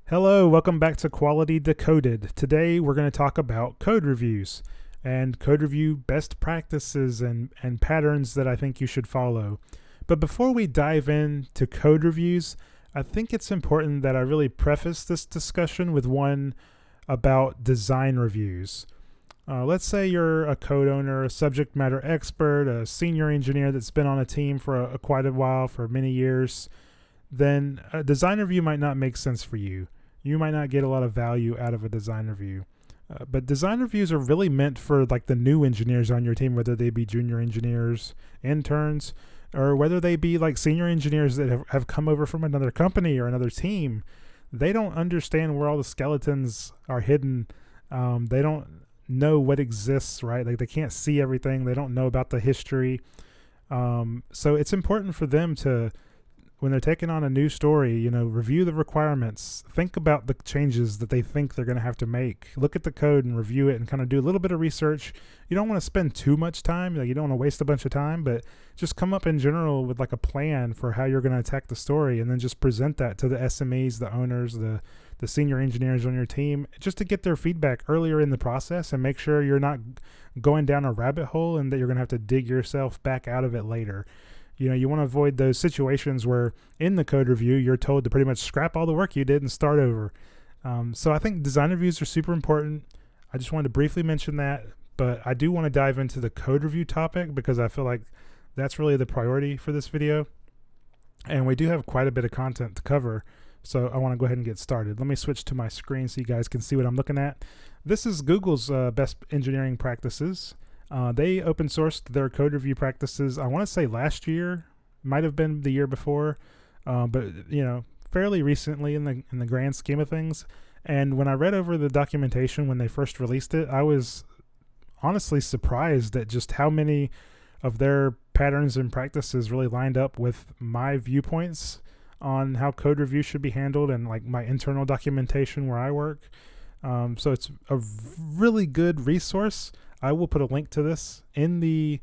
Hello, welcome back to Quality Decoded. Today we're going to talk about code reviews and code review best practices and patterns that I think you should follow. But before we dive into code reviews, I think it's important that I really preface this discussion with one about design reviews. Let's say you're a code owner, a subject matter expert, a senior engineer that's been on a team for quite a while, for many years. Then a design review might not make sense for you. You might not get a lot of value out of a design review. But design reviews are really meant for like the new engineers on your team, whether they be junior engineers, interns, or whether they be like senior engineers that have come over from another company or another team. They don't understand where all the skeletons are hidden. They don't know what exists, right? Like they can't see everything. They don't know about the history. So it's important for them to, when they're taking on a new story, review the requirements, think about the changes that they think they're going to have to make, look at the code and review it and kind of do a little bit of research. You don't want to spend too much time, you don't want to waste a bunch of time, but just come up in general with like a plan for how you're going to attack the story and then just present that to the SMEs, the owners, the senior engineers on your team, just to get their feedback earlier in the process and make sure you're not going down a rabbit hole and that you're going to have to dig yourself back out of it later. You want to avoid those situations where in the code review, you're told to pretty much scrap all the work you did and start over. So I think design reviews are super important. I just wanted to briefly mention that, but I do want to dive into the code review topic because I feel like that's really the priority for this video. And we do have quite a bit of content to cover. So I want to go ahead and get started. Let me switch to my screen so you guys can see what I'm looking at. This is Google's best engineering practices. They open sourced their code review practices, I want to say last year, might have been the year before, but fairly recently in the grand scheme of things. And when I read over the documentation when they first released it, I was honestly surprised at just how many of their patterns and practices really lined up with my viewpoints on how code review should be handled and like my internal documentation where I work. So it's a really good resource. I will put a link to this in the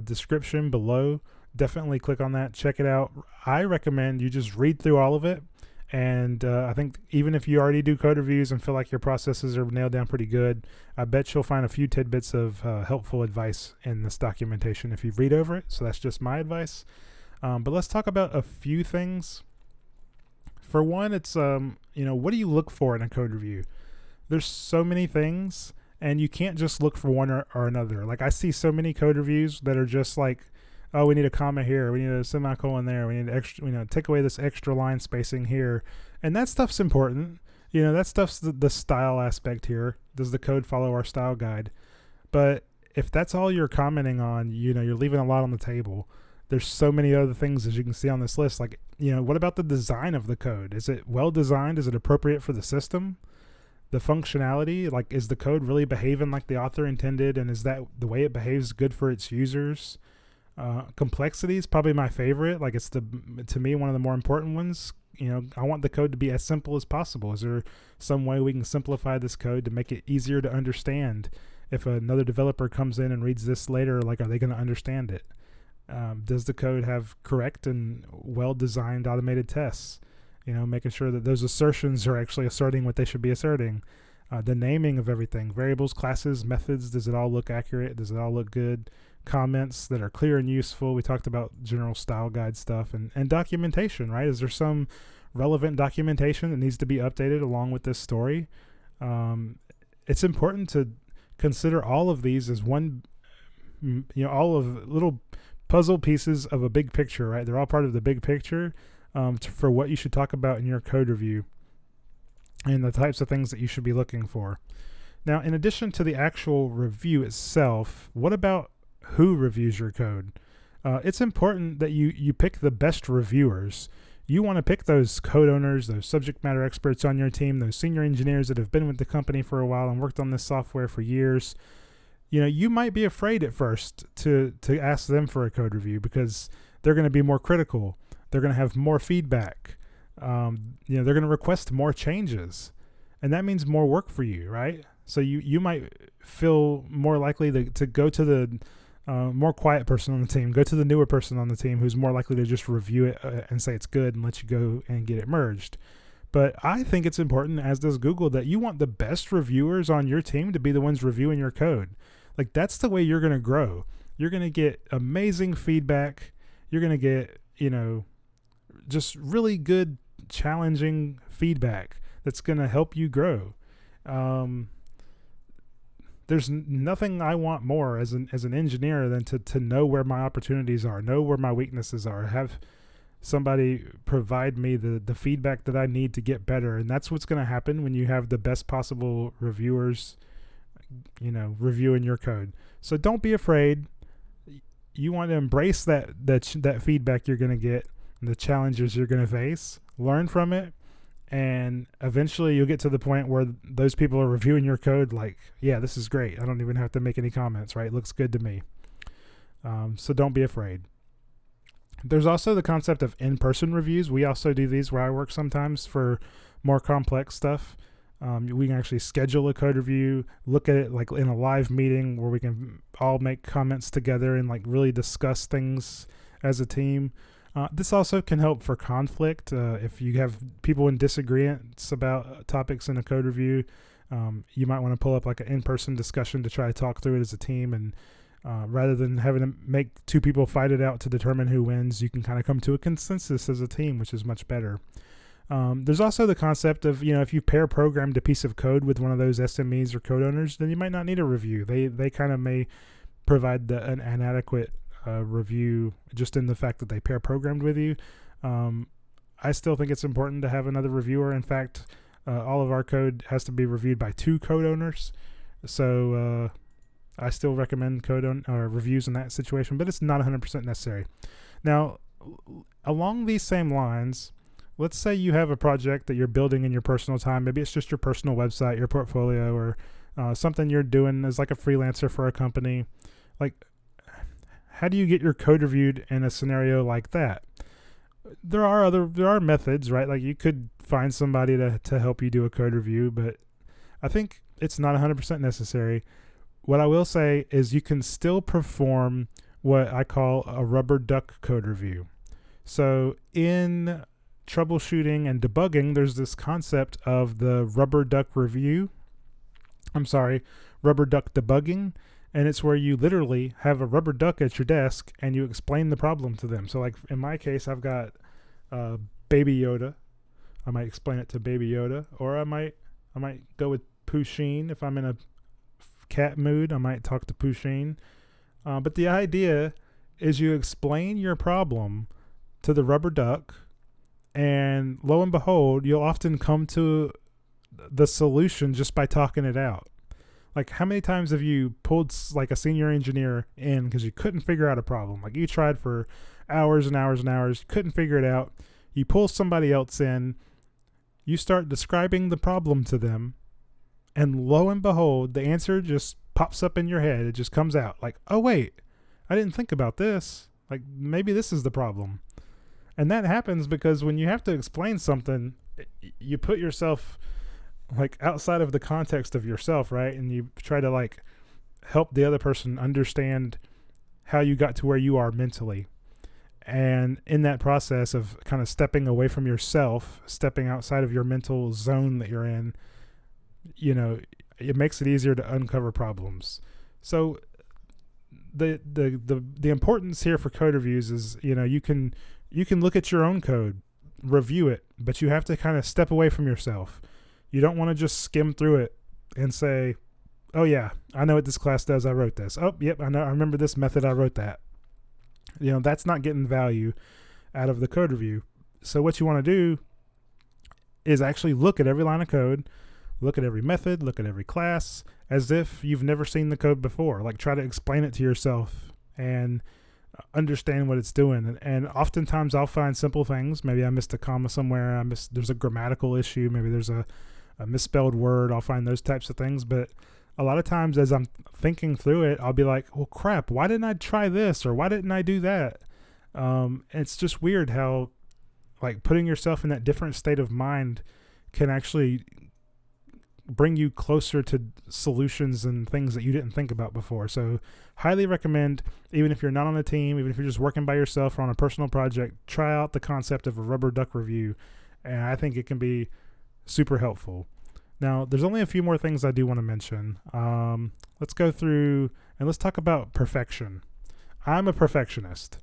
description below. Definitely click on that. Check it out. I recommend you just read through all of it. And I think even if you already do code reviews and feel like your processes are nailed down pretty good, I bet you'll find a few tidbits of helpful advice in this documentation if you read over it. So that's just my advice. But let's talk about a few things. For one, it's, what do you look for in a code review? There's so many things. And you can't just look for one or another. Like I see so many code reviews that are just like, oh, we need a comma here, we need a semicolon there, we need extra, take away this extra line spacing here, and that stuff's important. That stuff's the style aspect here. Does the code follow our style guide? But if that's all you're commenting on, you're leaving a lot on the table. There's so many other things as you can see on this list. Like, what about the design of the code? Is it well designed? Is it appropriate for the system? The functionality, like is the code really behaving like the author intended, and is that the way it behaves good for its users? Complexity is probably my favorite. Like it's to me one of the more important ones. I want the code to be as simple as possible. Is there some way we can simplify this code to make it easier to understand? If another developer comes in and reads this later, like are they going to understand it? Does the code have correct and well designed automated tests? Making sure that those assertions are actually asserting what they should be asserting. The naming of everything, variables, classes, methods, does it all look accurate? Does it all look good? Comments that are clear and useful. We talked about general style guide stuff and documentation, right? Is there some relevant documentation that needs to be updated along with this story? It's important to consider all of these as one, all of little puzzle pieces of a big picture, right? They're all part of the big picture. For what you should talk about in your code review and the types of things that you should be looking for. Now, in addition to the actual review itself, what about who reviews your code? It's important that you pick the best reviewers. You want to pick those code owners, those subject matter experts on your team, those senior engineers that have been with the company for a while and worked on this software for years. You might be afraid at first to ask them for a code review because they're going to be more critical. They're going to have more feedback. They're going to request more changes. And that means more work for you, right? So you might feel more likely to go to the more quiet person on the team, go to the newer person on the team who's more likely to just review it and say it's good and let you go and get it merged. But I think it's important, as does Google, that you want the best reviewers on your team to be the ones reviewing your code. Like, that's the way you're going to grow. You're going to get amazing feedback. You're going to get, just really good, challenging feedback that's going to help you grow. There's nothing I want more as an engineer than to know where my opportunities are, know where my weaknesses are, have somebody provide me the feedback that I need to get better. And that's what's going to happen when you have the best possible reviewers, reviewing your code. So don't be afraid. You want to embrace that feedback you're going to get, and the challenges you're going to face, learn from it. And eventually you'll get to the point where those people are reviewing your code like, yeah, this is great. I don't even have to make any comments, right? It looks good to me. So don't be afraid. There's also the concept of in-person reviews. We also do these where I work sometimes for more complex stuff. We can actually schedule a code review, look at it like in a live meeting where we can all make comments together and like really discuss things as a team. This also can help for conflict. If you have people in disagreements about topics in a code review, you might want to pull up like an in-person discussion to try to talk through it as a team. And rather than having to make two people fight it out to determine who wins, you can kind of come to a consensus as a team, which is much better. There's also the concept of, if you pair programmed a piece of code with one of those SMEs or code owners, then you might not need a review. They kind of may provide an adequate review just in the fact that they pair programmed with you. I still think it's important to have another reviewer. In fact, all of our code has to be reviewed by 2 code owners. So I still recommend reviews in that situation, but it's not 100% necessary. Now, along these same lines, let's say you have a project that you're building in your personal time. Maybe it's just your personal website, your portfolio, or something you're doing as like a freelancer for a company. Like, how do you get your code reviewed in a scenario like that? There are methods, right? Like, you could find somebody to help you do a code review, but I think it's not 100% necessary. What I will say is you can still perform what I call a rubber duck code review. So in troubleshooting and debugging, there's this concept of the rubber duck debugging. And it's where you literally have a rubber duck at your desk and you explain the problem to them. So like in my case, I've got Baby Yoda. I might explain it to Baby Yoda, or I might go with Pusheen. If I'm in a cat mood, I might talk to Pusheen. But the idea is you explain your problem to the rubber duck, and lo and behold, you'll often come to the solution just by talking it out. Like, how many times have you pulled like a senior engineer in because you couldn't figure out a problem? Like, you tried for hours and hours and hours, couldn't figure it out. You pull somebody else in, you start describing the problem to them, and lo and behold, the answer just pops up in your head. It just comes out like, oh wait, I didn't think about this. Like, maybe this is the problem. And that happens because when you have to explain something, you put yourself like outside of the context of yourself, right? And you try to like help the other person understand how you got to where you are mentally. And in that process of kind of stepping away from yourself, stepping outside of your mental zone that you're in, it makes it easier to uncover problems. So the importance here for code reviews is, you can look at your own code, review it, but you have to kind of step away from yourself. You don't want to just skim through it and say, oh yeah, I know what this class does. I wrote this. Oh, yep, I know. I remember this method. I wrote that. That's not getting value out of the code review. So what you want to do is actually look at every line of code, look at every method, look at every class as if you've never seen the code before. Like, try to explain it to yourself and understand what it's doing. And oftentimes I'll find simple things. Maybe I missed a comma somewhere. There's a grammatical issue. Maybe there's a misspelled word. I'll find those types of things. But a lot of times as I'm thinking through it, I'll be like, well, crap, why didn't I try this? Or why didn't I do that? It's just weird how like putting yourself in that different state of mind can actually bring you closer to solutions and things that you didn't think about before. So highly recommend, even if you're not on a team, even if you're just working by yourself or on a personal project, try out the concept of a rubber duck review and I think it can be super helpful. Now, there's only a few more things I do want to mention. Let's go through and let's talk about perfection. I'm a perfectionist.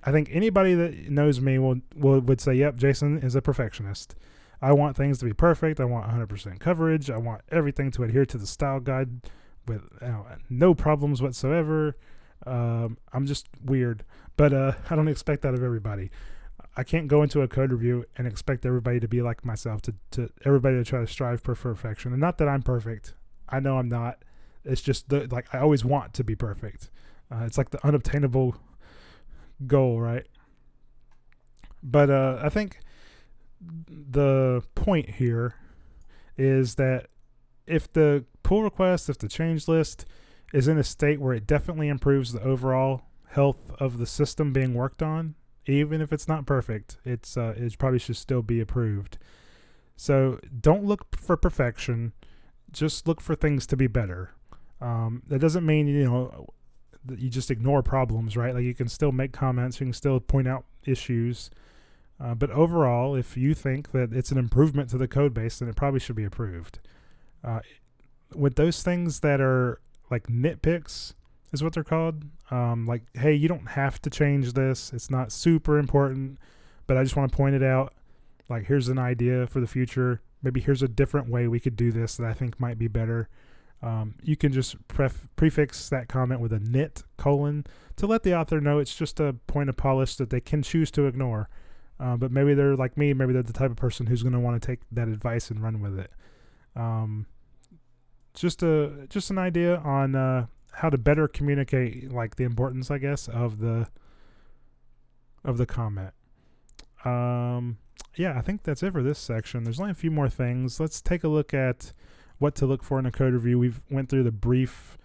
I think anybody that knows me would say, yep, Jason is a perfectionist. I want things to be perfect. I want 100% coverage. I want everything to adhere to the style guide with no problems whatsoever. I'm just weird, but I don't expect that of everybody. I can't go into a code review and expect everybody to be like myself, to everybody to try to strive for perfection. And not that I'm perfect. I know I'm not. It's just like I always want to be perfect. It's like the unobtainable goal, right? But I think the point here is that if the pull request, if the change list is in a state where it definitely improves the overall health of the system being worked on, even if it's not perfect, it probably should still be approved. So don't look for perfection, just look for things to be better. That doesn't mean that you just ignore problems, right? Like you can still make comments, you can still point out issues, but overall, if you think that it's an improvement to the code base, then it probably should be approved. With those things that are like nitpicks, is what they're called. Like, hey, you don't have to change this. It's not super important, but I just want to point it out. Like, here's an idea for the future. Maybe here's a different way we could do this that I think might be better. You can just prefix that comment with a nit : to let the author know it's just a point of polish that they can choose to ignore. But maybe they're like me. Maybe they're the type of person who's going to want to take that advice and run with it. Just an idea on how to better communicate, like the importance, I guess, of the comment. Yeah, I think that's it for this section. There's only a few more things. Let's take a look at what to look for in a code review. We've went through the brief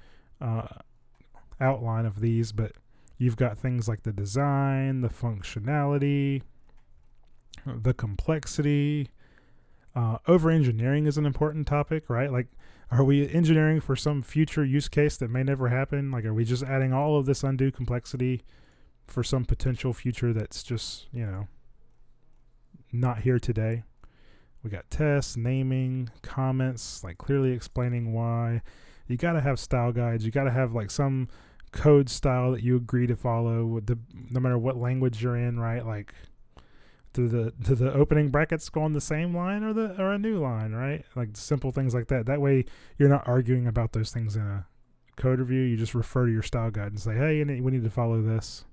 outline of these, but you've got things like the design, the functionality, the complexity. Over-engineering is an important topic, right? Like, are we engineering for some future use case that may never happen? Like, are we just adding all of this undue complexity for some potential future that's just, not here today? We got tests, naming, comments, like clearly explaining why. You got to have style guides. You got to have like some code style that you agree to follow with no matter what language you're in, right? Like, do the opening brackets go on the same line or a new line, right? Like simple things like that. That way you're not arguing about those things in a code review. You just refer to your style guide and say, hey, we need to follow this.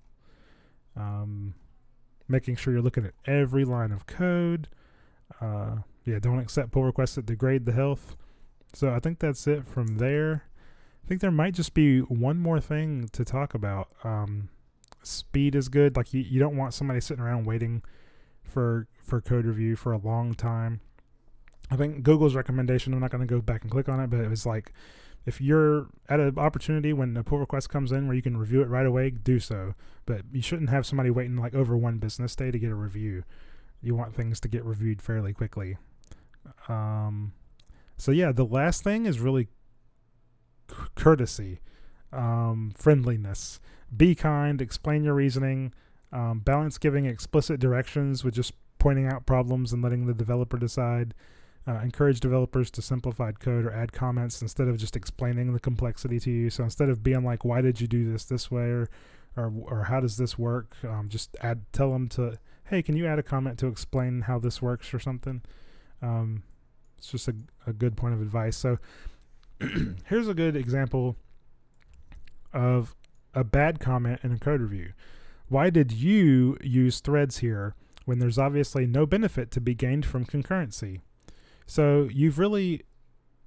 Making sure you're looking at every line of code. Don't accept pull requests that degrade the health. So I think that's it from there. I think there might just be one more thing to talk about. Speed is good. Like you don't want somebody sitting around waiting for code review for a long time. I think Google's recommendation, I'm not going to go back and click on it, but it was like, if you're at an opportunity when a pull request comes in where you can review it right away, do so. But you shouldn't have somebody waiting like over one business day to get a review. You want things to get reviewed fairly quickly. So yeah, the last thing is really courtesy, friendliness. Be kind, explain your reasoning, balance giving explicit directions with just pointing out problems and letting the developer decide. Encourage developers to simplify code or add comments instead of just explaining the complexity to you. So instead of being like, why did you do this way, or how does this work, just tell them to, hey, can you add a comment to explain how this works or something. It's just a good point of advice. So here's a good example of a bad comment in a code review. Why did you use threads here when there's obviously no benefit to be gained from concurrency? So you've reviewed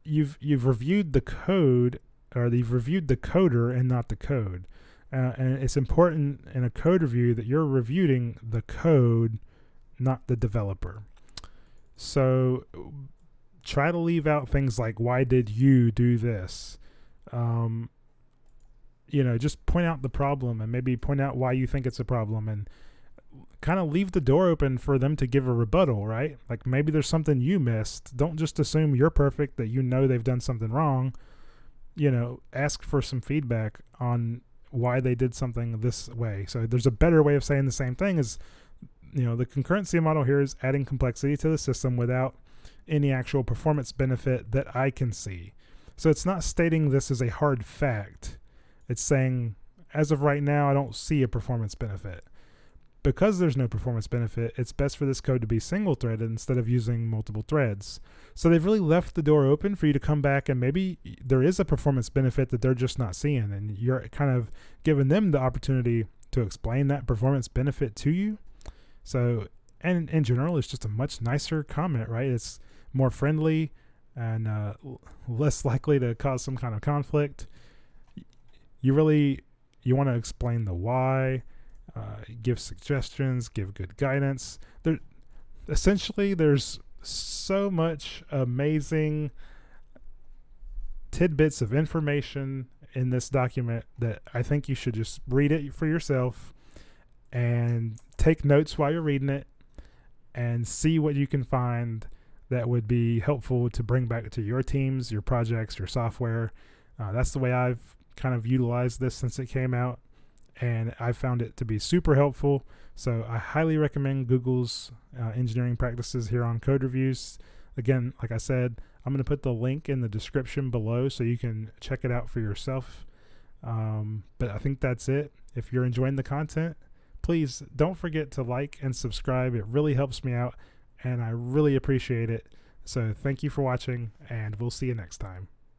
the code, or you've reviewed the coder and not the code. And it's important in a code review that you're reviewing the code, not the developer. So try to leave out things like, why did you do this? Just point out the problem and maybe point out why you think it's a problem, and kind of leave the door open for them to give a rebuttal, right? Like maybe there's something you missed. Don't just assume you're perfect, that they've done something wrong. Ask for some feedback on why they did something this way. So there's a better way of saying the same thing, is the concurrency model here is adding complexity to the system without any actual performance benefit that I can see. So it's not stating this as a hard fact. It's saying, as of right now, I don't see a performance benefit. Because there's no performance benefit, it's best for this code to be single-threaded instead of using multiple threads. So they've really left the door open for you to come back, and maybe there is a performance benefit that they're just not seeing, and you're kind of giving them the opportunity to explain that performance benefit to you. So, and in general, it's just a much nicer comment, right? It's more friendly and less likely to cause some kind of conflict. You want to explain the why, give suggestions, give good guidance. There's so much amazing tidbits of information in this document that I think you should just read it for yourself and take notes while you're reading it and see what you can find that would be helpful to bring back to your teams, your projects, your software. That's the way I've kind of utilized this since it came out, and I found it to be super helpful. So I highly recommend Google's engineering practices here on Code Reviews. Again, like I said, I'm going to put the link in the description below so you can check it out for yourself. But I think that's it. If you're enjoying the content, please don't forget to like and subscribe. It really helps me out, and I really appreciate it. So thank you for watching, and we'll see you next time.